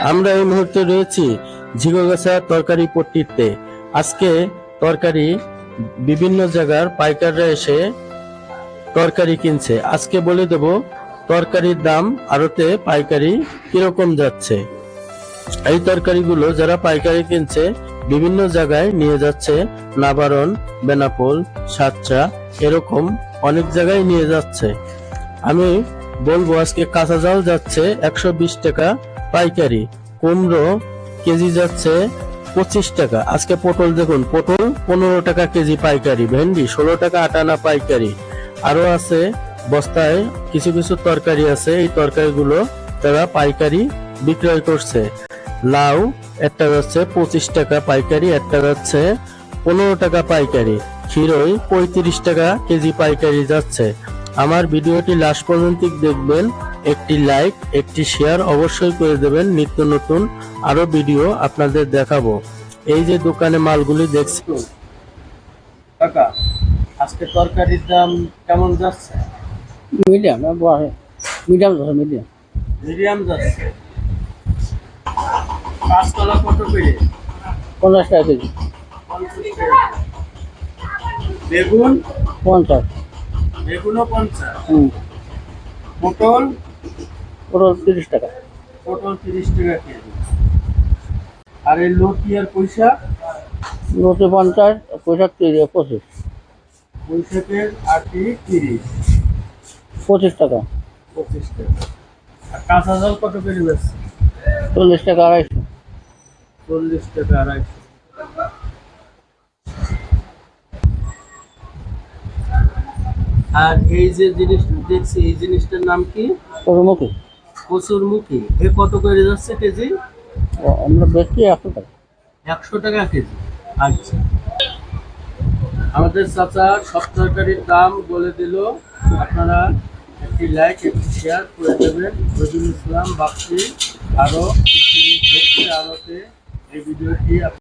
আমরা এই মুহূর্তে রয়েছি ঝিগোগাছা তরকারি পট্টিতে। আজকে তরকারি বিভিন্ন জায়গার পাইকাররা এসে তরকারি কিনছে। আজকে বলে দেব তরকারির দাম আড়তে পাইকারি কিরকম যাচ্ছে। এই তরকারিগুলো যারা পাইকারি কিনছে বিভিন্ন জায়গায় নিয়ে যাচ্ছে, নাবারণ, বেনাপোল, সাতরা, এরকম অনেক জায়গায় নিয়ে যাচ্ছে। আমি বলবো আজকে কাঁচা জাল যাচ্ছে 120 টাকা পাইকারি, কুমড়ো কেজি যাচ্ছে 25 টাকা। আজকে পটল দেখুন, পটল 15 টাকা কেজি পাইকারি, ভেন্ডি 16 টাকা আটানা পাইকারি। আরো আছে বস্তায় কিছু কিছু তরকারি আছে, এই তরকারিগুলো তারা পাইকারি বিক্রয় করছে। লাউ একটা যাচ্ছে 25 টাকা পাইকারি, একটা যাচ্ছে 15 টাকা পাইকারি। খিরই 35 টাকা কেজি পাইকারি যাচ্ছে। আমার ভিডিওটি লাস্ট পর্যন্ত দেখবেন, একটি লাইক একটি শেয়ার অবশ্যই করে দেবেন। নিত্য নতুন আরো ভিডিও আপনাদের দেখাবো। এই যে দোকানে মালগুলি দেখছেন কাকা, আজকে তরকারির দাম কেমন যাচ্ছে? মিডিয়াম মিডিয়াম মিডিয়াম মিডিয়াম যাচ্ছে। কাঁচকলা কত করে? 50 টাকা কেজি। 50 টাকা। বেগুন 50। বেগুনও 50। পটল পটল 30 টাকা। পটল 30 টাকা কেজি। আর এই লতি আর পুঁইশাক? লতি 50, পোশাক 25। পুঁইশাকের আটি 30। 25 টাকা। 25 টাকা। আর কাঁচা জল কত করে বেচছে? 40 টাকা 250। 40 টাকা 250। আর এই যে জিনিসটা দেখছি, এই জিনিসটার নাম কি? কচুরমুখী। কচুরমুখী, এ কত করে যাচ্ছে কেজি? আমরা বেচছি 100 টাকা। 100 টাকা কেজি। আচ্ছা, আমাদের চাচা সব তরকারির দাম বলে দিল। আপনারা একটি লাইক একটি শেয়ার করে দেবেন। রবিউল ইসলাম বাপ্পি আরো আড়তে এই ভিডিওটি